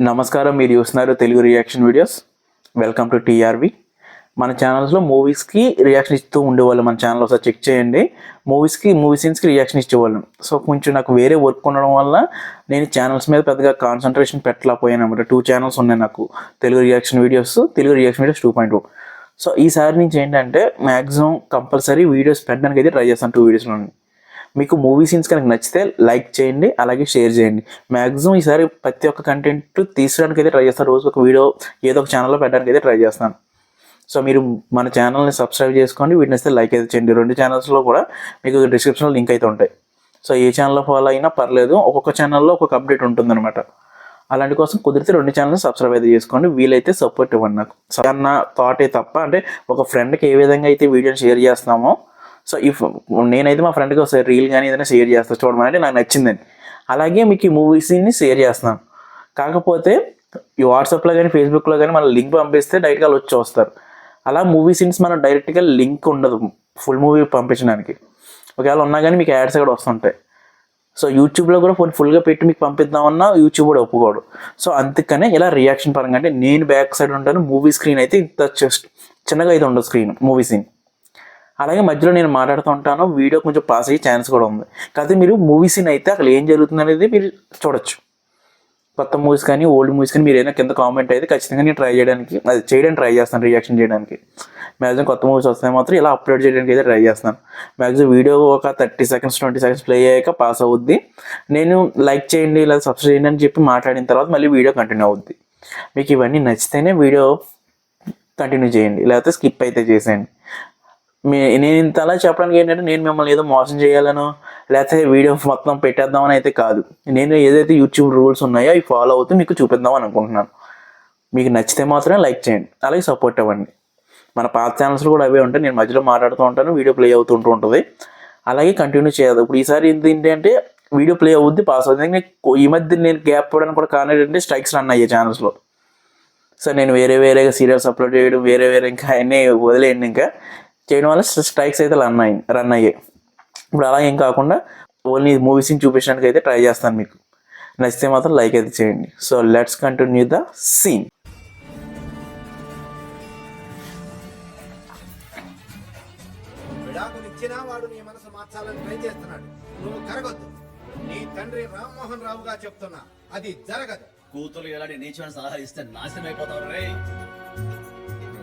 నమస్కారం, మీరు చూస్తున్నారు Telugu reaction videos. Welcome to TRV. మన ఛానల్స్లో మూవీస్కి రియాక్షన్ ఇస్తూ ఉండేవాళ్ళు. మన ఛానల్ ఒకసారి చెక్ చేయండి. మూవీ సీన్స్కి రియాక్షన్ ఇచ్చేవాళ్ళం. సో కొంచెం నాకు వేరే వర్క్ ఉండడం వల్ల నేను ఛానల్స్ మీద పెద్దగా కాన్సన్ట్రేషన్ పెట్టలేకపోయాను అనమాట. 2 ఛానల్స్ ఉన్నాయి నాకు, తెలుగు రియాక్షన్ వీడియోస్ 2.0. సో ఈసారి నుంచి ఏంటంటే మ్యాక్సిమం కంపల్సరీ వీడియోస్ పెట్టడానికి అయితే ట్రై చేస్తాను. 2 వీడియోస్లో మీకు మూవీ సీన్స్ కనుక నచ్చితే లైక్ చేయండి, అలాగే షేర్ చేయండి. మ్యాక్సిమం ఈసారి ప్రతి ఒక్క కంటెంట్ తీసుకోవడానికి అయితే ట్రై చేస్తాను. రోజు ఒక వీడియో ఏదో ఒక ఛానల్లో పెట్టడానికి అయితే ట్రై చేస్తాను. సో మీరు మన ఛానల్ని సబ్స్క్రైబ్ చేసుకోండి, వీటిని వస్తే లైక్ అయితే చేయండి. 2 ఛానల్స్లో కూడా మీకు డిస్క్రిప్షన్లో లింక్ అయితే ఉంటాయి. సో ఏ ఛానల్లో ఫాలో అయినా పర్లేదు, ఒక్కొక్క ఛానల్లో ఒక్కొక్క అప్డేట్ ఉంటుందన్నమాట. అలాంటి కోసం కుదిరితే 2 ఛానల్ని సబ్స్క్రైబ్ అయితే చేసుకోండి. వీలైతే సపోర్ట్ ఇవ్వండి నాకు. అన్న థాటే తప్ప, అంటే ఒక ఫ్రెండ్కి ఏ విధంగా అయితే వీడియోని షేర్ చేస్తామో, సో నేనైతే మా ఫ్రెండ్కి ఒకసారి రీల్ కానీ ఏదైనా షేర్ చేస్తాను, చూడమని, అంటే నాకు నచ్చిందని. అలాగే మీకు ఈ మూవీస్ని షేర్ చేస్తున్నాను. కాకపోతే ఈ వాట్సాప్లో కానీ ఫేస్బుక్లో కానీ మన లింక్ పంపిస్తే డైరెక్ట్గా వాళ్ళు వచ్చి వస్తారు. అలా మూవీ సీన్స్ మనం డైరెక్ట్గా లింక్ ఉండదు ఫుల్ మూవీ పంపించడానికి. ఒకవేళ ఉన్నా కానీ మీకు యాడ్స్ కూడా వస్తుంటాయి. సో యూట్యూబ్లో కూడా ఫుల్గా పెట్టి మీకు పంపిద్దామన్నా యూట్యూబ్ కూడా ఒప్పుకోడు. సో అందుకనే ఇలా రియాక్షన్ పరంగా, అంటే నేను బ్యాక్ సైడ్ ఉంటాను, మూవీ స్క్రీన్ అయితే ఇంత చిన్నగా అయితే ఉండదు స్క్రీన్, మూవీ సీన్. అలాగే మధ్యలో నేను మాట్లాడుతూ ఉంటాను, వీడియో కొంచెం పాస్ అయ్యే ఛాన్స్ కూడా ఉంది. కాకపోతే మీరు మూవీ సీన్ అయితే అక్కడ ఏం జరుగుతుంది అనేది మీరు చూడొచ్చు. కొత్త మూవీస్ కానీ ఓల్డ్ మూవీస్ కానీ మీరు ఏదైనా కింద కామెంట్ అయితే ఖచ్చితంగా నేను చేయడానికి ట్రై చేస్తాను, రియాక్షన్ చేయడానికి. మ్యాక్సిమం కొత్త మూవీస్ వస్తాయి మాత్రం ఇలా అప్లోడ్ చేయడానికి అయితే ట్రై చేస్తాను. మ్యాక్సిమం వీడియో ఒక 30 సెకండ్స్ 20 సెకండ్స్ ప్లే అయ్యాక పాస్ అవుద్ది. నేను లైక్ చేయండి లేదా సబ్స్క్రైబ్ చేయండి అని చెప్పి మాట్లాడిన తర్వాత మళ్ళీ వీడియో కంటిన్యూ అవుద్ది. మీకు ఇవన్నీ నచ్చితేనే వీడియో కంటిన్యూ చేయండి, లేకపోతే స్కిప్ అయితే చేసేయండి. నేను ఇంత అలా చెప్పడానికి ఏంటంటే నేను మిమ్మల్ని ఏదో మోసం చేయాలనో లేకపోతే వీడియో మొత్తం పెట్టేద్దామని అయితే కాదు. నేను ఏదైతే యూట్యూబ్ రూల్స్ ఉన్నాయో అవి ఫాలో అవుతూ మీకు చూపిద్దామని అనుకుంటున్నాను. మీకు నచ్చితే మాత్రమే లైక్ చేయండి, అలాగే సపోర్ట్ ఇవ్వండి. మన పాత ఛానల్స్లో కూడా అవే ఉంటాయి. నేను మధ్యలో మాట్లాడుతూ ఉంటాను, వీడియో ప్లే అవుతుంటూ ఉంటుంది. అలాగే కంటిన్యూ చేయదు. ఇప్పుడు ఈసారి ఏంటంటే వీడియో ప్లే అవుద్ది, పాస్ అవుతుంది. ఈ మధ్య నేను గ్యాప్ ఇవ్వడానికి కూడా కారణం ఏంటంటే స్ట్రైక్స్ రన్ అయ్యాయి ఛానల్స్లో. సో నేను వేరేగా సీరియల్స్ అప్లోడ్ చేయడం, వేరే ఇంకా అన్నీ వదిలేయండి. ఇంకా చేయడం వల్ల స్ట్రైక్స్ అయితే రన్ అయ్యాయి. ఇప్పుడు అలా ఏం కాకుండా ఓన్లీ మూవీస్ని చూపించడానికి అయితే ట్రై చేస్తాను. మీకు నచ్చితే మాత్రం లైక్ అయితే చేయండి. So let's continue the scene. వాడు నీ మనసు మార్చాలని ట్రై చేస్తున్నాడు. నువ్వు కరగొద్దు. నీ తండ్రి రామ్మోహన్ రావుగా చెప్తున్నా, అది జరగదు. కూతురు ఎలాంటి నీచమైన సలహా ఇస్తే నాశనం అయిపోతావు రే.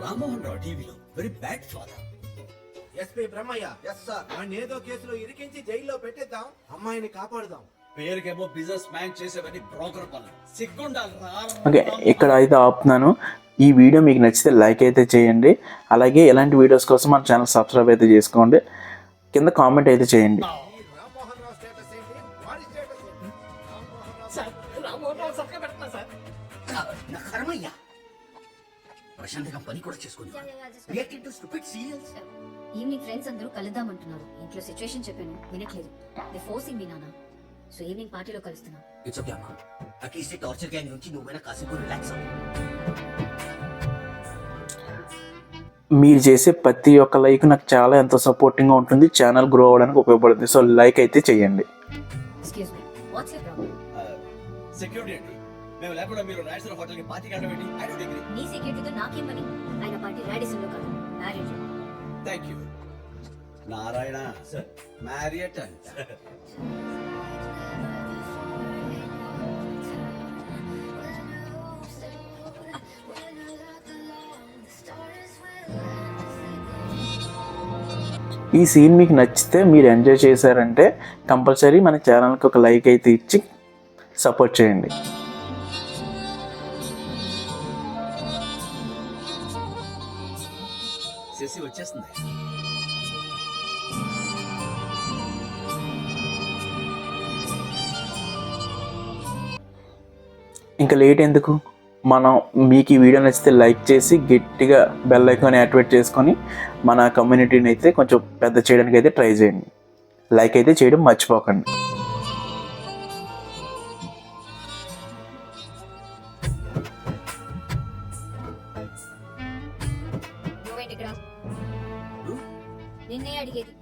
రామ్మోహన్ రావు టీవీలో very bad father. SP Brahmayya, yes sir, వాడిని ఏదో కేసులో ఇరికించి జైల్లో పెట్టేద్దాం, అమ్మాయిని కాపాడుదాం. పేరుకేమో బిజినెస్ మ్యాన్ చేసేవన్నీ బ్రోకర్ పనులు, సిగ్గుండాలి. ఓకే, ఇక్కడ అయితే ఆపుతున్నాను. ఈ వీడియో మీకు నచ్చితే లైక్ అయితే చేయండి, అలాగే ఎలాంటి వీడియోస్ కోసం మన ఛానల్ సబ్స్క్రైబ్ అయితే చేసుకోండి, కింద కామెంట్ అయితే చేయండి. రామ్మోహన్ రావు స్టేటస్ ఏంటి? వాడి స్టేటస్ ఏంటి? రామ్మోహన్ రావు సబ్స్క్రైబ్ పెడుతున్నా సార్. నా కర్మయ్య ప్రశాంతంగా పని కూడా చేసుకుని reacting to stupid serials. Evening friends అందరూ కలుద్దామంటున్నారు. ఇంట్లో సిచ్యువేషన్ చెప్పాను, వినట్లేదు. దే ఫోర్సింగ్ మీ నాన్న. సో ఈవినింగ్ పార్టీలో కలుస్తున్నాం. ఇట్స్ ఓకే అమ్మా. అట్లీస్ట్ టార్చర్ గ్యాంగ్ నుంచి నువ్వైనా కాసేపు రిలాక్స్ అవ్వు. మీరు చేసే ప్రతి ఒక్క లైక్ నాకు చాలా ఎంతో సపోర్టింగ్గా ఉంటుంది, ఛానల్ గ్రో అవ్వడానికి ఉపయోగపడుతుంది. సో లైక్ అయితే చేయండి. Excuse me, what's your problem? Security అండి. మేము లేకుండా మీరు రాడిసన్ హోటల్కి పార్టీకి అడగండి. I don't agree. నీ సెక్యూరిటీతో నాకేం పని? ఆయన పార్టీ రాడిసన్లో కాదు, marriage. Thank you. Narayana sir, Marriott అంట. ఈ సీన్ మీకు నచ్చితే, మీరు ఎంజాయ్ చేశారంటే కంపల్సరీ మన ఛానల్కి ఒక లైక్ అయితే ఇచ్చి సపోర్ట్ చేయండి. చేసి వచ్చేస్తుంది. ఇంకా లేట్ ఎందుకు, మనం మీకు ఈ వీడియో నచ్చితే లైక్ చేసి గట్టిగా బెల్ ఐకాన్ యాక్టివేట్ చేసుకొని మన కమ్యూనిటీని అయితే కొంచెం పెద్ద చేయడానికి అయితే ట్రై చేయండి. లైక్ అయితే చేయడం మర్చిపోకండి. అడిగేది.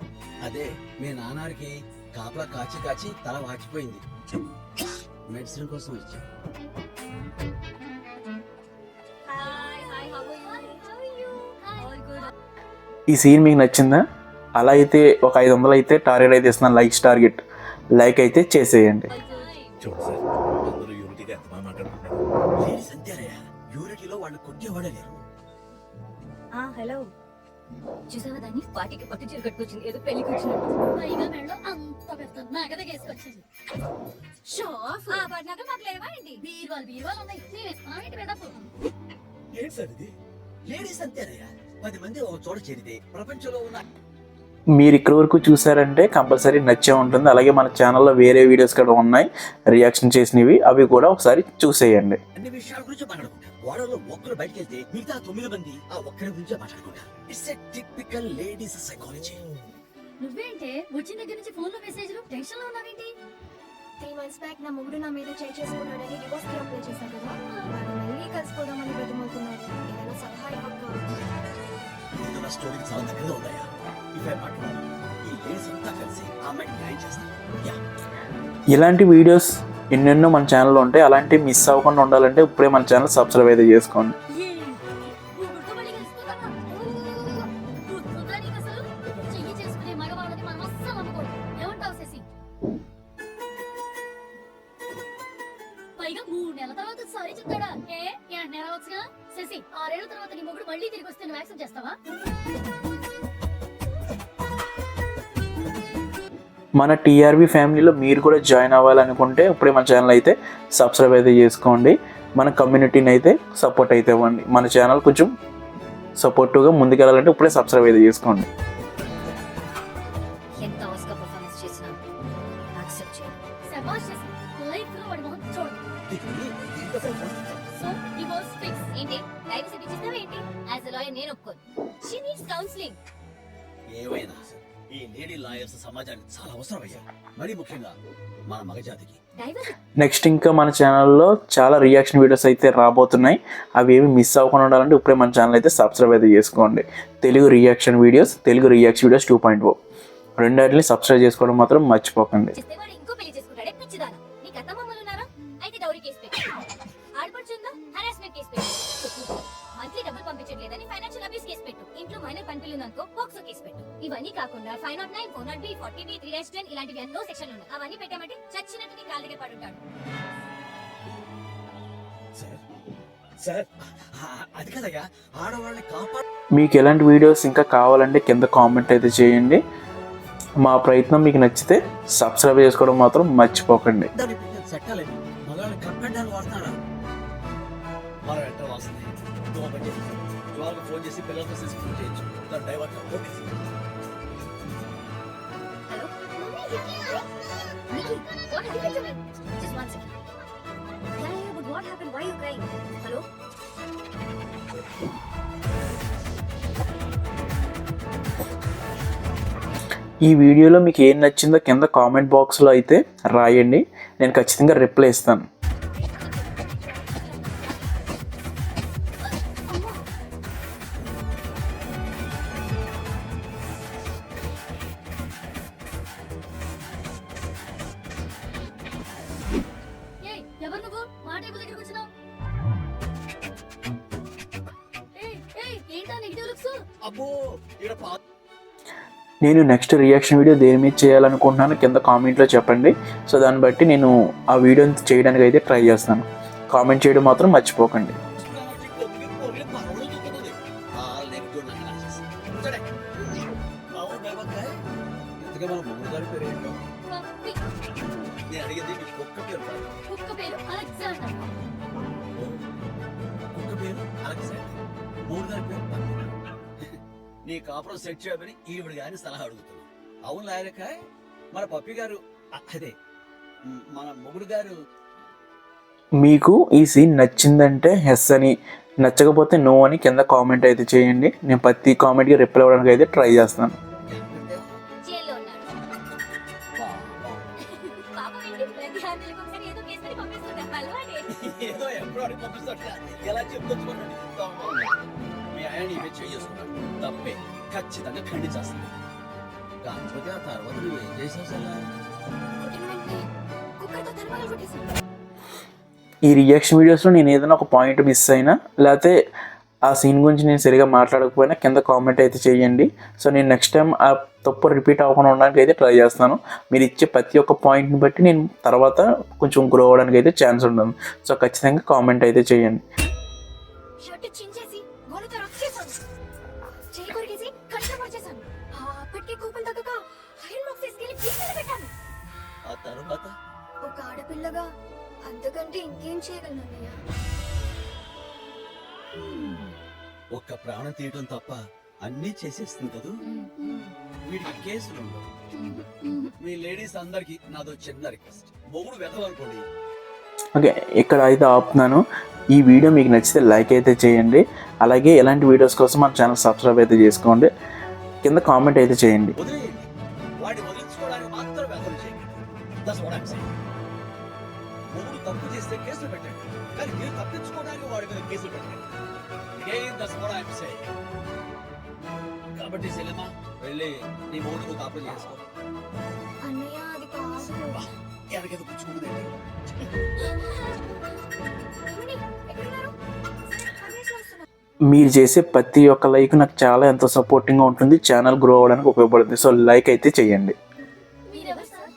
అదే మీ నాన్నకి కాపలా కాచి కాచి తల వాచిపోయింది. మెడిసిన్ కోసం వచ్చా. ఈ సీన్ మీకు నచ్చిందా? అలా అయితే ఒక 500 అయితే టార్గెట్ అయితే ఇస్తున్నాను, లైక్స్ టార్గెట్. లైక్ అయితే చేసేయండి. చూడు సార్, అందరూ యూనిటీగా ఎంత బాగా మాట్లాడుకుంటున్నారు. లేడీస్ అంతేనయ్య, యూనిటీలో వాళ్ళు కొట్టేవాడే లేరు. హలో, చూసావా దాన్ని? పార్టీకి పట్టు చీర కట్టుకొచ్చింది, ఏదో పెళ్లికి వచ్చినట్టు. పైగా మెడలో అంత పెద్ద నగద వేసుకొచ్చింది. Show off. నగలు మాకు లేవా ఏంటి? బీరువాలు ఉన్నాయి. నేను ఇస్తాను ఏంటి పెద్దపు? ఏంటి సార్ ఇది? లేడీస్ అంతేనయ్య, 10 మంది ఒక చోట చేరితే ప్రపంచంలో ఉన్న మీరు ఇక్కడి వరకు చూసారంటే కంపల్సరీ నచ్చే ఉంటుంది. అలాగే మన ఛానల్లో వేరే వీడియోస్ కూడా ఉన్నాయి రియాక్షన్ చేసినవి, అవి కూడా ఒకసారి చూసేయండి. అన్ని విషయాల గురించి మాట్లాడుకుంటారు. వాడలో ఒక్కరు బయటకు వెళ్తే మిగతా 9 మంది ఆ ఒక్కరి గురించే మాట్లాడుకుంటారు. It's a typical ladies psychology. నువ్వేంటే వచ్చిన దగ్గర నుంచి ఫోన్ లో మెసేజ్లు, టెన్షన్ లో ఉన్నావేంటి? 3 months బ్యాక్ నా మొగుడు నా మీద చేసుకున్నాడని డివోర్స్ కి అప్లై చేశాను కదా, వాడు మళ్ళీ కలిసిపోదామని బ్రతిమవుతున్నాడు. ఏదైనా సలహా ఇవ్వక. ఇది నా స్టోరీకి చాలా దగ్గరగా ఉందయ్యా. ఇఫ్ ఐ మాట్లాడు ఈ లేడీస్ అంతా కలిసి ఆ అమ్మాయిని న్యాయం చేస్తారు. యా, ఇలాంటి వీడియోస్ ఎన్నెన్నో మన ఛానల్లో ఉంటాయి. అలాంటివి మిస్ అవ్వకుండా ఉండాలంటే ఇప్పుడే మన ఛానల్ సబ్స్క్రైబ్ అయితే చేసుకోండి. పైగా 3 నెలల తర్వాత సారీ చెప్తాడా? నెల వచ్చుగా శశి, 6 ఏళ్ల తర్వాత నీ మొగుడు మళ్ళీ తిరిగి వస్తే నువ్వు యాక్సెప్ట్ చేస్తావా? మన టీఆర్వీ ఫ్యామిలీలో మీరు కూడా జాయిన్ అవ్వాలనుకుంటే ఇప్పుడే మన ఛానల్ అయితే సబ్స్క్రైబ్ అయితే చేసుకోండి. మన కమ్యూనిటీని అయితే సపోర్ట్ అయితే ఇవ్వండి. మన ఛానల్ కొంచెం సపోర్టివ్గా ముందుకెళ్ళాలంటే ఇప్పుడే సబ్స్క్రైబ్ అయితే చేసుకోండి. ఎంత అవసరంగా పర్ఫార్మెన్స్ చేసినా యాక్సెప్ట్ చేయి. శభాష్ శశి, లైఫ్ లో వాడి మొహం చూడు. దీంట్లో ఫోన్ చేస్తాను. సో డివోర్స్ ఫిక్స్ ఏంటి? డైవర్స్ ఇప్పించేస్తావా ఏంటి? యాజ్ ఎ లాయర్ నేను ఒప్పుకోను. She needs counselling. ఏమైనా ఈ లేడీ లాయర్స్ సమాజానికి చాలా అవసరం అయ్యా, మరీ ముఖ్యంగా మన మగజాతికి. డైవర్స్ నెక్స్ట్ ఇంకా మన ఛానల్లో చాలా రియాక్షన్ వీడియోస్ అయితే రాబోతున్నాయి. అవి ఏమి మిస్ అవ్వకుండా ఉండాలంటే ఇప్పుడే మన ఛానల్ అయితే సబ్స్క్రైబ్ అయితే చేసుకోండి. తెలుగు రియాక్షన్ వీడియోస్ 2.0 రెండాటిని సబ్స్క్రైబ్ చేసుకోవడం మాత్రం మర్చిపోకండి. చేస్తే వాడు ఇంకో పెళ్లి చేసుకుంటాడే పిచ్చిదానా? నీకు అత్త మామలు ఉన్నారా? అయితే డౌరీ కేసు పెట్టు. ఆడపడుచుందా? హరాస్మెంట్ కేసు పెట్టు. మంత్లీ డబ్బులు పంపించట్లేదని ఫైనాన్షియల్ అబ్యూస్ కేసు పెట్టు. ఇంట్లో మైనర్ పనిపిల్లు ఉందనుకో పోక్సో కేసు పెట్టు. ఇవన్నీ కాకుండా 509, 409B, 40B, 3-10 ఇలాంటివి ఎన్నో సెక్షన్లు ఉన్నాయి. అవన్నీ పెట్టామంటే చచ్చినట్టు నీ కాళ్ళ దగ్గర పడుంటాడు. సార్ సార్, అది కదయ్యా, ఆడవాళ్ళని కాపాడు. మీకు ఎలాంటి వీడియోస్ ఇంకా కావాలంటే కింద కామెంట్ అయితే చేయండి. మా ప్రయత్నం మీకు నచ్చితే సబ్స్క్రైబ్ చేసుకోవడం మాత్రం మర్చిపోకండి. దాని పిల్లలు చట్టాలని మగాళ్ళని కప్పెట్టాలని వాడుతున్నారా? మనం ఎట్లా వాస్తుంది వాళ్ళకి ఫోన్ చేసి పిల్లలతో ఫోన్ చేయొచ్చు. దాని divert okay. Hello Nikki, what happened to me? Just 1 second. Yeah, but what happened? Why are you crying? Hello? ఈ వీడియోలో మీకు ఏం నచ్చిందో కింద కామెంట్ బాక్స్లో అయితే రాయండి. నేను ఖచ్చితంగా రిప్లై ఇస్తాను. ఎవరు నువ్వు? మా టేబుల్ దగ్గరికి వచ్చినావు. ఏంటా నెగిటివ్ లుక్స్? అబ్బో, ఇక్కడ నేను నెక్స్ట్ రియాక్షన్ వీడియో దేని మీద చేయాలనుకుంటున్నాను కింద కామెంట్లో చెప్పండి. సో దాన్ని బట్టి నేను ఆ వీడియోని చేయడానికి అయితే ట్రై చేస్తాను. కామెంట్ చేయడం మాత్రం మర్చిపోకండి. నేను అడిగింది మీ కుక్క పేరు కాదు. కుక్క పేరు అలెగ్జాండర్. కుక్క పేరు అలెగ్జాండర్, మూడు గారి పేరు పద్మిని. నీ కాపురం సెట్ చేయమని ఈవిడ గారిని సలహా అడుగుతున్నా. అవును లాయరకాయ్, మన పప్పి గారు అదే మన మొగుడు గారు. మీకు ఈ సీన్ నచ్చిందంటే ఎస్ అని, నచ్చకపోతే నో అని కింద కామెంట్ అయితే చేయండి. నేను ప్రతి కామెంట్కి రిప్లై అవ్వడానికి అయితే ట్రై చేస్తాను. జైల్లో ఉన్నాడు. పాపం ఏంటి? ప్రతి హామీలకు ఒకసారి ఏదో కేసు పెట్టి పంపిస్తుంటారు. అలవాటే. ఏదో ఎప్పుడో అడిగి పంపిస్తాడు. ఎలా చెప్పుకోవచ్చు? మీ ఆయన ఇవే చేసుకున్నాడు తప్పే, ఖచ్చితంగా ఖండించేస్తాను. కాకపోతే ఆ తర్వాత నువ్వు ఏం చేసావు సార్? కొట్టిన వెంటనే కుక్కర్తో తలపగలు కొట్టేశాను. ఈ రియాక్షన్ వీడియోస్లో నేను ఏదైనా ఒక పాయింట్ మిస్ అయినా లేకపోతే ఆ సీన్ గురించి నేను సరిగా మాట్లాడకపోయినా కింద కామెంట్ అయితే చేయండి. సో నేను నెక్స్ట్ టైం ఆ తప్పు రిపీట్ అవ్వకుండా ఉండడానికి అయితే ట్రై చేస్తాను. మీరు ఇచ్చే ప్రతి ఒక్క పాయింట్ని బట్టి నేను తర్వాత కొంచెం గ్రో అవ్వడానికి అయితే ఛాన్స్ ఉంటుంది. సో ఖచ్చితంగా కామెంట్ అయితే చేయండి. షర్ట్ చించేసి గోడతో రొక్కేశాను. చేయి కొరికేసి కళ్ళు మార్చేశాను. అప్పటికే కోపం తగ్గక ఐరన్ బాక్స్ తీసుకెళ్లి ఫ్రీజర్లో పెట్టాను. ఆ తర్వాత ఒక ఆడపిల్లగా అంతకంటే ఇంకేం చేయగలను అన్నయ్య? ఒక్క ప్రాణం తీయటం తప్ప అన్నీ చేసేస్తుంది కదూ. వీటికి కేసులు ఉండవు. మీ లేడీస్ అందరికి నాదో చిన్న రిక్వెస్ట్, మొగుడు వెతవనుకోండి. ఓకే, ఇక్కడ అయితే ఆపుతున్నాను. ఈ వీడియో మీకు నచ్చితే లైక్ అయితే చేయండి. అలాగే ఇలాంటి వీడియోస్ కోసం మన ఛానల్ సబ్స్క్రైబ్ అయితే చేసుకోండి. కింద కామెంట్ అయితే చేయండి. వదిలేయండి, వాడిని వదిలించుకోవడానికి మాత్రం వెతలు చేయండి. That's what I'm saying. మొగుడు తప్పు చేస్తే కేసులు పెట్టండి, కానీ మీరు తప్పించుకోవడానికి వాడి మీద కేసులు పెట్టండి. Again, that's what I'm saying. కాబట్టి సెలమా వెళ్ళి నీ మొగుడు నువ్వు కాపురం చేసుకో. అన్నయ్య అది కాదు. ఎనకేదో పుచ్చుకుందండి. ఏమండి? ఎక్కడున్నారు? పర్మిషన్ వస్తున్నా. మీరు చేసే ప్రతి ఒక్క లైక్ నాకు చాలా ఎంతో సపోర్టింగ్గా ఉంటుంది. ఛానల్ గ్రో అవ్వడానికి ఉపయోగపడుతుంది. సో లైక్ అయితే చేయండి. మీరెవరు సార్?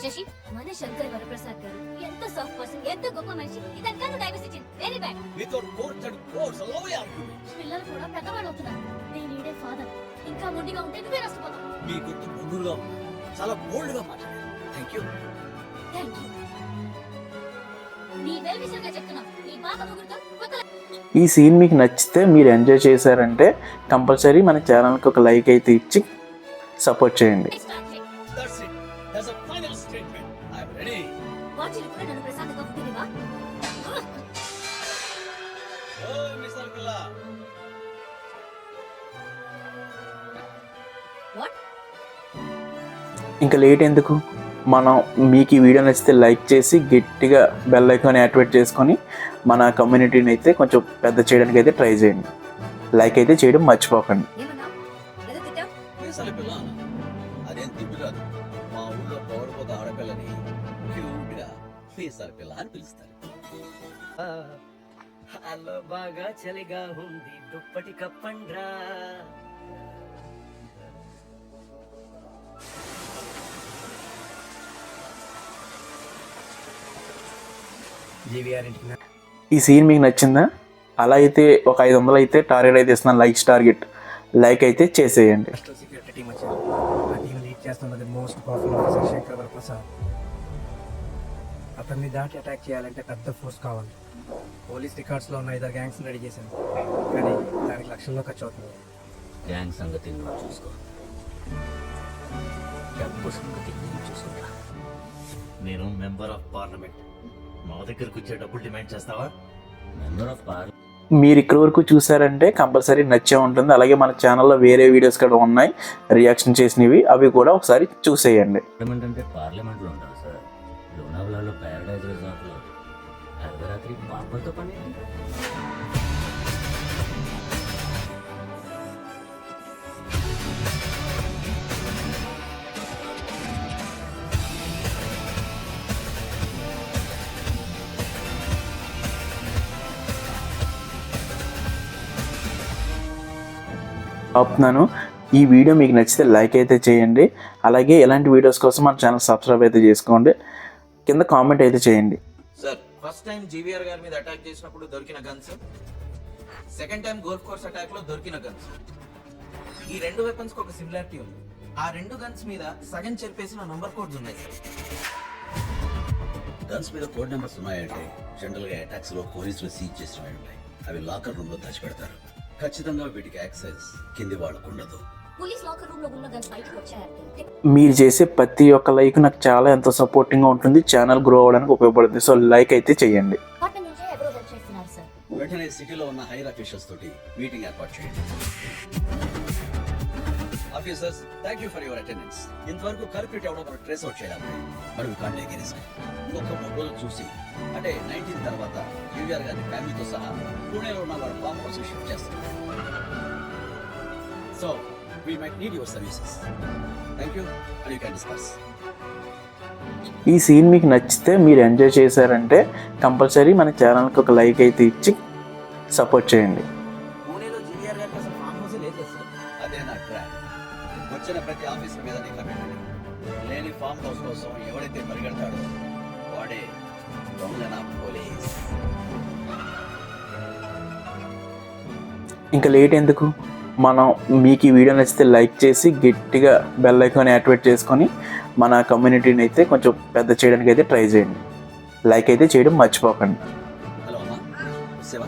శశి, మన శంకర్ వరప్రసాద్ గారు ఎంత సాఫ్ట్ పర్సన్, ఎంత గొప్ప మనిషి. ఇదంతా డైవర్స్ ఇచ్చింది. Very bad. మీతో course and course love argument. పిల్లలు కూడా పెద్దవాళ్ళు అవుతున్నారు. నేను ఈడే ఫాదర్. ఇంకా మొండిగా ఉంటే నువ్వే నష్టపోతావు. మీ గుర్తు బొంగురుగా ఉంది, చాలా బోల్డ్ గా మాట్లాడారు. Thank you. Thank you. నీ వెల్ విషయంగా చెప్తున్నా. నీ పాప ముగ్గురుతో కొత్త ఈ సీన్ మీకు నచ్చితే, మీరు ఎంజాయ్ చేశారంటే కంపల్సరీ మన ఛానల్కి ఒక లైక్ అయితే ఇచ్చి సపోర్ట్ చేయండి. స్టార్ట్ చేయి. That's it. That's a final statement. I'm ready. వాటిని కూడా నన్ను ప్రశాంతంగా ఉంటుందివా? Oh, Mr. Killa. వాట్? ఇంకా లేట్ ఎందుకు, మనం మీకు ఈ వీడియో నచ్చితే లైక్ చేసి గట్టిగా బెల్ ఐకాన్ యాక్టివేట్ చేసుకొని మన కమ్యూనిటీని అయితే కొంచెం పెద్ద చేయడానికి అయితే ట్రై చేయండి. లైక్ అయితే చేయడం మర్చిపోకండి. ఏమన్నా? ఏదో తిట్టావు? మీసాల పిల్ల అదేం తిట్టు కాదు. మా ఊళ్ళో పౌరపోత ఆడపిల్లని క్యూట్ గా మీసాల పిల్ల అని పిలుస్తారు. అల్లో బాగా చలిగా ఉంది, దుప్పటి కప్పండ్రా. జీవీఆర్ ఇంటికి ఈ సీన్ మీకు నచ్చిందా? అలా అయితే ఒక 500 అయితే టార్గెట్ అయితే ఇస్తున్నాను, లైక్స్ టార్గెట్. లైక్ అయితే చేసేయండి. సీక్రెట్ టీం వచ్చారు. ఆ టీం లీడ్ చేస్తున్నది most powerful officer Shankar Varaprasad. అతన్ని దాటి అటాక్ చేయాలంటే పెద్ద ఫోర్స్ కావాలి. పోలీస్ రికార్డ్స్లో ఉన్న 5 గ్యాంగ్స్ రెడీ చేశాను, కానీ దానికి లక్షల్లో ఖర్చు అవుతుంది. గ్యాంగ్ సంగతి నువ్వు చూసుకో, డబ్బు సంగతి నేను చూసుకుంటా. నేను మెంబర్ ఆఫ్ పార్లమెంట్, మా దగ్గరకు వచ్చే డబ్బులు డిమాండ్ చేస్తావా? మెంబర్ ఆఫ్ పార్లమెంట్ మీరు ఇక్కడ వరకు చూసారంటే కంపల్సరీ నచ్చే ఉంటుంది. అలాగే మన ఛానల్లో వేరే వీడియోస్ కూడా ఉన్నాయి రియాక్షన్ చేసినవి, అవి కూడా ఒకసారి చూసేయండి. అంటే పార్లమెంట్లో ఉంటారు సార్. లోనావలాలో ప్యారడైజ్ రిసార్ట్లో అర్ధరాత్రి పాపలతో పని. ఆపుతున్నాను. ఈ వీడియో మీకు నచ్చితే లైక్ అయితే చేయండి. అలాగే ఇలాంటి వీడియోస్ కోసం మన ఛానల్ సబ్స్క్రైబ్ అయితే చేసుకోండి. కింద కామెంట్ అయితే చేయండి. సార్, ఫస్ట్ టైం జీవీఆర్ గారి మీద అటాక్ చేసినప్పుడు దొరికిన guns, second time golf course attack లో దొరికిన గన్స్, ఈ 2 వెపన్స్ కి ఒక సిమిలారిటీ ఉంది. ఆ 2 గన్స్ మీద సగం చెరిపేసిన నంబర్ కోడ్స్ ఉన్నాయి సార్. గన్స్ మీద కోడ్ నెంబర్స్ ఉన్నాయంటే జనరల్ గా అటాక్స్ లో పోలీసులు సీజ్ చేసినవి ఉంటాయి. అవి లాకర్ రూమ్ లో దాచిపెడతారు. ఖచ్చితంగా వీటికి యాక్సెస్ కింది వాళ్ళకు ఉండదు. పోలీస్ లాకర్ రూమ్ లో ఉన్న గన్స్ బయటకు వచ్చాయంటే మీరు చేసే ప్రతి ఒక్క లైక్ నాకు చాలా ఎంతో సపోర్టింగ్గా ఉంటుంది. ఛానల్ గ్రో అవ్వడానికి ఉపయోగపడుతుంది. సో లైక్ అయితే చేయండి. అపార్ట్మెంట్ నుంచి ఎవరో హెల్ప్ చేస్తున్నారు సార్. వెంటనే సిటీలో ఉన్న హైర్ అఫీషియల్స్ తోటి మీటింగ్ ఏర్పాటు చేయండి. Officers, thank you for your attendance. ఇంతవరకు కల్ప్రిట్ ఎవడో మనం ట్రేస్ అవుట్ చేయాలి. మనం కాంటే గెలిసాం. ఇంకొక 3 రోజులు చూసి, అంటే 19 తర్వాత జీవీఆర్ గారి ఫ్యామిలీతో సహా పూణేలో ఉన్న వారి ఫామ్ హౌస్ షిఫ్ట్ చేస్తారు. So we might need your services. Thank you, and you can discuss. ఈ సీన్ మీకు నచ్చితే, మీరు ఎంజాయ్ చేశారంటే కంపల్సరీ మన ఛానల్కి ఒక లైక్ అయితే ఇచ్చి సపోర్ట్ చేయండి. పూణేలో జీవీఆర్ గారికి అసలు ఫామ్ హౌస్ లేదు సార్. అదే నా ట్రాక్. వచ్చిన ప్రతి ఆఫీసర్ మీద నిఘా పెట్టండి. లేని ఫామ్ హౌస్ కోసం ఎవరైతే పరిగెడతాడో వాడే దొంగన పోలీస్. ఇంకా లేట్ ఎందుకు, మనం మీకు ఈ వీడియో నచ్చితే లైక్ చేసి గట్టిగా బెల్ ఐకాన్ యాక్టివేట్ చేసుకొని మన కమ్యూనిటీని అయితే కొంచెం పెద్ద చేయడానికి అయితే ట్రై చేయండి. లైక్ అయితే చేయడం మర్చిపోకండి. హలో అమ్మా, సేవా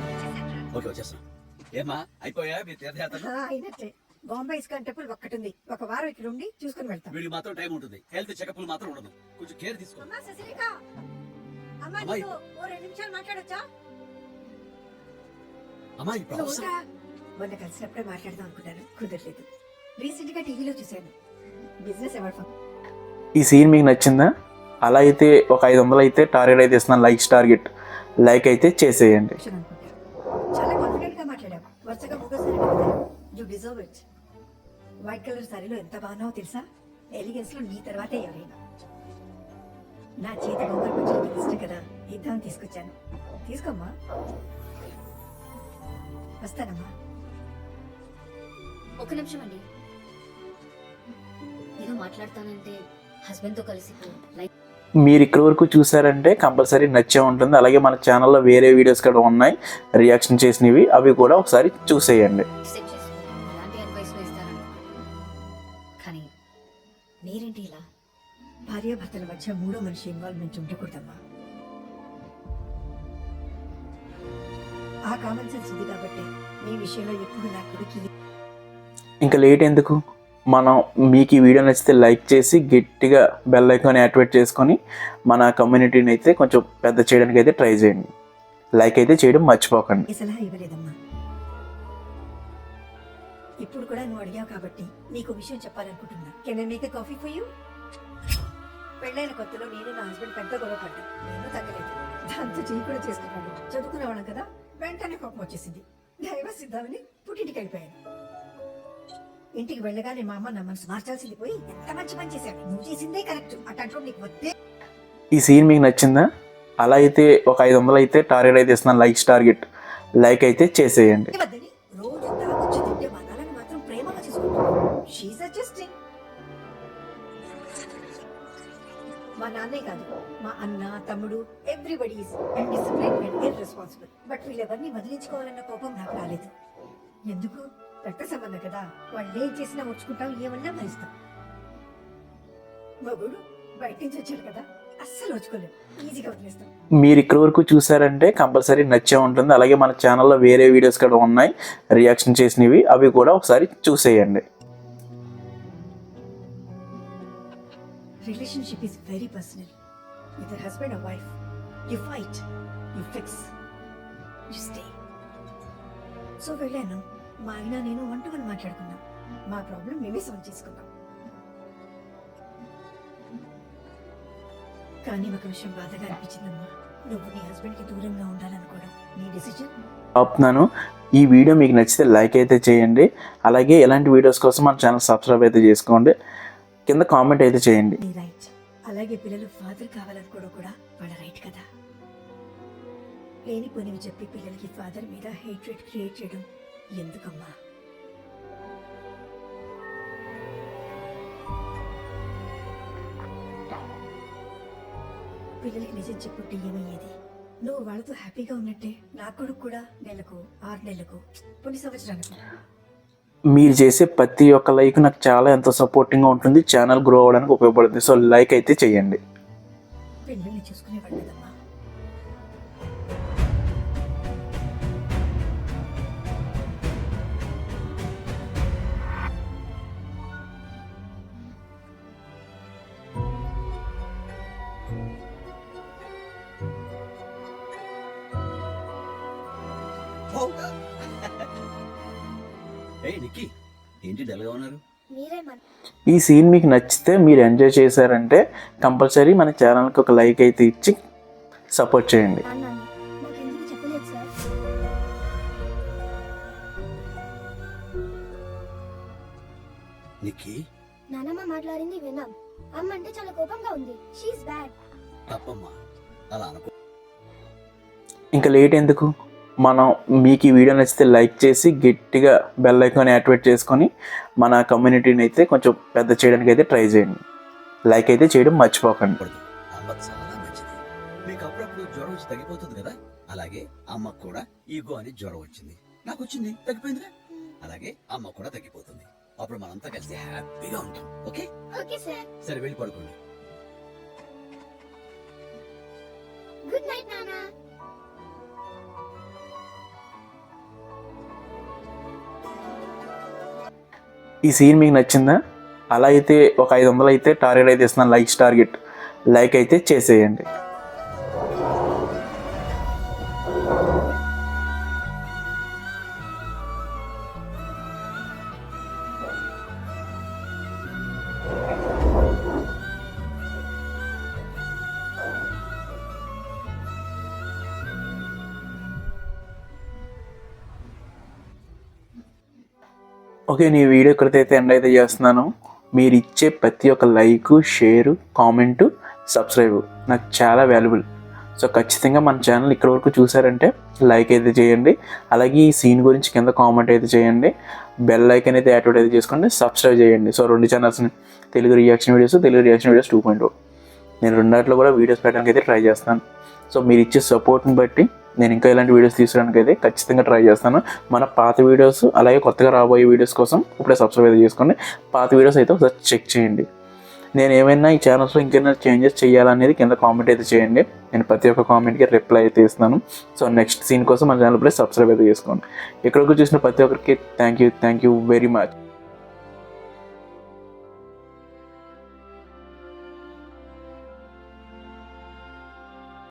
ఓకే వచ్చేస్తాం. ఏమ్మా అయిపోయా మీ తీర్థయాత్రలు? అయినట్లే. బాంబే ఇస్కాన్ టెంపుల్ ఒక్కటి ఉంది. ఒక వారం ఇక్కడ ఉండి చూసుకుని వెళ్తాం. వీడికి మాత్రం టైం ఉంటుంది, హెల్త్ చెకప్లు మాత్రం ఉండదు. కొంచెం కేర్ తీసుకో. అమ్మా శశిరేఖ, అమ్మా అమ్మాయి. నీకు ఓ 2 నిమిషాలు మాట్లాడొచ్చా? అమ్మా ఇప్పుడు నువ్వు అవసరం. ఉండరా? మొన్న కలిసినప్పుడే మాట్లాడదాం అనుకున్నాను, కుదరలేదు. రీసెంట్ గా టీవీలో చూశాను, బిజినెస్ అవార్డ్ ఈ సీన్ మీకు నచ్చిందా? అలా అయితే ఒక 500 అయితే టార్గెట్ అయితే ఇస్తున్నాను, టార్గెట్ లైక్ అయితే చేసేయండి. ఫంక్షన్ అనుకుంటా. చాలా కాన్ఫిడెంట్ గా మాట్లాడావు. వరుసగా మూగోసారి you deserve it. White colour సారీలో ఎంత బాగున్నావో తెలుసా? ఎలిగెన్స్ లో నీ తర్వాతే ఎవరైనా. నా చేతి బొమ్మలు కొంచెం నీకు ఇష్టం కదా, ఇద్దామని తీసుకొచ్చాను. తీసుకోమ్మా. వస్తానమ్మా. ఒక నిమిషం అండి. ఏదో మాట్లాడతానంటే హస్బెండ్ తో కలిసి లైక్ మీరు ఇక్కడ వరకు చూసారంటే కంపల్సరీ నచ్చే ఉంటుంది. అలాగే మన ఛానల్లో వేరే వీడియోస్ కూడా ఉన్నాయి రియాక్షన్ చేసినవి, అవి కూడా ఒకసారి చూసేయండి. సెట్ చేసుకో. ఎలాంటి అడ్వైస్ ఇస్తారని. కానీ మీరేంటి ఇలా? భార్యాభర్తల మధ్య మూడో మనిషి ఇన్వాల్వ్మెంట్ ఉండకూడదమ్మా. ఆ కామన్ సెన్స్ ఉంది కాబట్టి మీ విషయంలో ఎప్పుడు నా కొడుకు ఇంకా లేట్ ఎందుకు, మనం మీకు ఈ వీడియో నచ్చితే లైక్ చేసి గట్టిగా బెల్ ఐకాన్ యాక్టివేట్ చేసుకొని మన కమ్యూనిటీని అయితే కొంచెం పెద్ద చేయడానికి అయితే ట్రై చేయండి. లైక్ అయితే చేయడం మర్చిపోకండి. ఏ సలహా ఇవ్వలేదమ్మా. ఇప్పుడు కూడా నువ్వు అడిగావు కాబట్టి నీకు విషయం చెప్పాలనుకుంటున్నా. Can I make a coffee for you? పెళ్ళైన కొత్తలో నేను నా హస్బెండ్ పెద్ద గొడవ పడ్డా. నేను తగ్గలేదు, దాంతో చెయ్యి కూడా చేసుకున్నాడు. చదువుకునేవాళ్ళం కదా, వెంటనే కోపం వచ్చేసింది. డైవర్స్ ఇద్దామని పుట్టింటికి వెళ్ళిపోయాను. ఇంటికి వెళ్ళగానే మా అమ్మ నా మనసు మార్చాల్సింది పోయి ఎంత మంచి పని చేశాడు. నువ్వు చేసిందే కరెక్ట్, అటంటూ నీకు వద్దే. ఈ సీన్ మీకు నచ్చిందా? అలా అయితే ఒక 500 అయితే టార్గెట్ అయితే ఇస్తున్నాను, టార్గెట్ లైక్ అయితే చేసేయండి. వద్దని రోజు తాగొచ్చి తింటే మా నాన్నని మాత్రం ప్రేమగా చూసుకుంటాడు. She's adjusting. మా నాన్నే కాదు, మా అన్న, తమ్ముడు, everybody is undiscipline and irresponsible. But వీళ్ళెవరిని వదిలించుకోవాలన్న కోపం నాకు రాలేదు. ఎందుకు? రక్త సంబంధం కదా, వాళ్ళు ఏం చేసినా వచ్చుకుంటాం, ఏమన్నా భరిస్తాం. మగుడు బయట నుంచి వచ్చాడు కదా, అస్సలు వచ్చుకోలేము, ఈజీగా వదిలేస్తాం. మీరు ఇక్కడ వరకు చూసారంటే కంపల్సరీ నచ్చే ఉంటుంది. అలాగే మన ఛానల్లో వేరే వీడియోస్ కూడా ఉన్నాయి రియాక్షన్ చేసినవి, అవి కూడా ఒకసారి చూసేయండి. Relationship is very personal. With a husband or wife, you fight, you fix, you stay. So వెళ్ళాను, మా ఆయన నేను 1-to-1 మాట్లాడుకున్నాం. మా ప్రాబ్లం మేమే సాల్వ్ చేసుకున్నాం. కానీ ఒక విషయం బాధగా అనిపించిందమ్మా. నువ్వు నీ హస్బెండ్కి దూరంగా ఉండాలనుకోవడం నీ డెసిషన్. ఆపుతున్నాను. ఈ వీడియో మీకు నచ్చితే లైక్ అయితే చేయండి. అలాగే ఇలాంటి వీడియోస్ కోసం మన ఛానల్ సబ్స్క్రైబ్ అయితే చేసుకోండి. కింద కామెంట్ అయితే చేయండి. నీ రైట్. అలాగే పిల్లలు ఫాదర్ కావాలనుకోవడం కూడా వాళ్ళ రైట్ కదా. లేనిపోనివి చెప్పి పిల్లలకి ఫాదర్ మీద హేట్రెడ్ క్రియేట్ చేయడం ఎందుకమ్మా? పిల్లలకి నిజం చెప్పుంటే ఏమయ్యేది? నువ్వు వాళ్ళతో హ్యాపీగా ఉన్నట్టే నా కొడుకు కూడా నెలకు 6 నెలలకు కొన్ని సంవత్సరాలకు. మీరు చేసే ప్రతి ఒక్క లైక్ నాకు చాలా ఎంతో సపోర్టింగ్గా ఉంటుంది, ఛానల్ గ్రో అవ్వడానికి ఉపయోగపడుతుంది. సో లైక్ అయితే చేయండి. పిల్లల్ని చూసుకునేవాళ్ళు కదమ్మా. ఏ నిక్కీ, ఏంటి డల్గా ఉన్నారు? మీరే మన ఈ సీన్ మీకు నచ్చితే, మీరు ఎంజాయ్ చేశారంటే కంపల్సరీ మన ఛానల్కి ఒక లైక్ అయితే ఇచ్చి సపోర్ట్ చేయండి. నాన్న నాకెందుకు చెప్పలేదు సార్? మాట్లాడింది విన్నాం. అమ్మ అంటే చాలా కోపంగా ఉంది. She's bad. తప్పమ్మా, అలా అనుకో. ఇంకా లేట్ ఎందుకు, మనం మీకు ఈ వీడియో నచ్చితే లైక్ చేసి గట్టిగా బెల్ ఐకాన్ యాక్టివేట్ చేసుకొని మన కమ్యూనిటీని అయితే కొంచెం పెద్ద చేయడానికి అయితే ట్రై చేయండి. లైక్ అయితే చేయడం మర్చిపోకండి. పడదు. అమ్మ చాలా మంచిది. మీకు అప్పుడప్పుడు జ్వరం వచ్చి తగ్గిపోతుంది కదా, అలాగే అమ్మకు కూడా ఈగో అని జ్వరం వచ్చింది. నాకు వచ్చింది, తగ్గిపోయిందిగా. అలాగే అమ్మ కూడా తగ్గిపోతుంది. అప్పుడు మనంతా కలిసి హ్యాపీగా ఉంటాం. Okay okay sir. సరే, వెళ్ళి పడుకోండి. గుడ్ నైట్ నాన్న. ఈ సీన్ మీకు నచ్చిందా? అలా అయితే ఒక 500 అయితే టార్గెట్ అయితే ఇస్తున్నాను, లైక్స్ టార్గెట్. లైక్ అయితే చేసేయండి. ఓకే, నీ వీడియో ఎక్కడైతే ఎండ్ అయితే చేస్తున్నాను. మీరు ఇచ్చే ప్రతి ఒక్క లైక్, షేరు, కామెంటు, సబ్స్క్రైబ్ నాకు చాలా వాల్యుబుల్. సో ఖచ్చితంగా మన ఛానల్ ఇక్కడ వరకు చూసారంటే లైక్ అయితే చేయండి. అలాగే ఈ సీన్ గురించి కింద కామెంట్ అయితే చేయండి. బెల్ ఐకాన్ అయితే యాక్టివేట్ అయితే చేసుకోండి. సబ్స్క్రైబ్ చేయండి. సో 2 ఛానల్స్ని, తెలుగు రియాక్షన్ వీడియోస్ 2.0. నేను రెండాట్లో కూడా వీడియోస్ పెట్టడానికి అయితే ట్రై చేస్తాను. సో మీరు ఇచ్చే సపోర్ట్ని బట్టి నేను ఇంకా ఇలాంటి వీడియోస్ తీసుకోవడానికి అయితే ఖచ్చితంగా ట్రై చేస్తాను. మన పాత వీడియోస్ అలాగే కొత్తగా రాబోయే వీడియోస్ కోసం ఇప్పుడే సబ్స్క్రైబ్ అయితే చేసుకోండి. పాత వీడియోస్ అయితే ఒకసారి చెక్ చేయండి. నేను ఏమైనా ఈ ఛానల్స్లో ఇంకేమైనా చేంజెస్ చేయాలనేది కింద కామెంట్ అయితే చేయండి. నేను ప్రతి ఒక్క కామెంట్కి రిప్లై అయితే ఇస్తున్నాను. సో నెక్స్ట్ సీన్ కోసం మన ఛానల్ ఇప్పుడే సబ్స్క్రైబ్ అయితే చేసుకోండి. ఇక్కడికి చూసిన ప్రతి ఒక్కరికి థ్యాంక్ యూ వెరీ మచ్.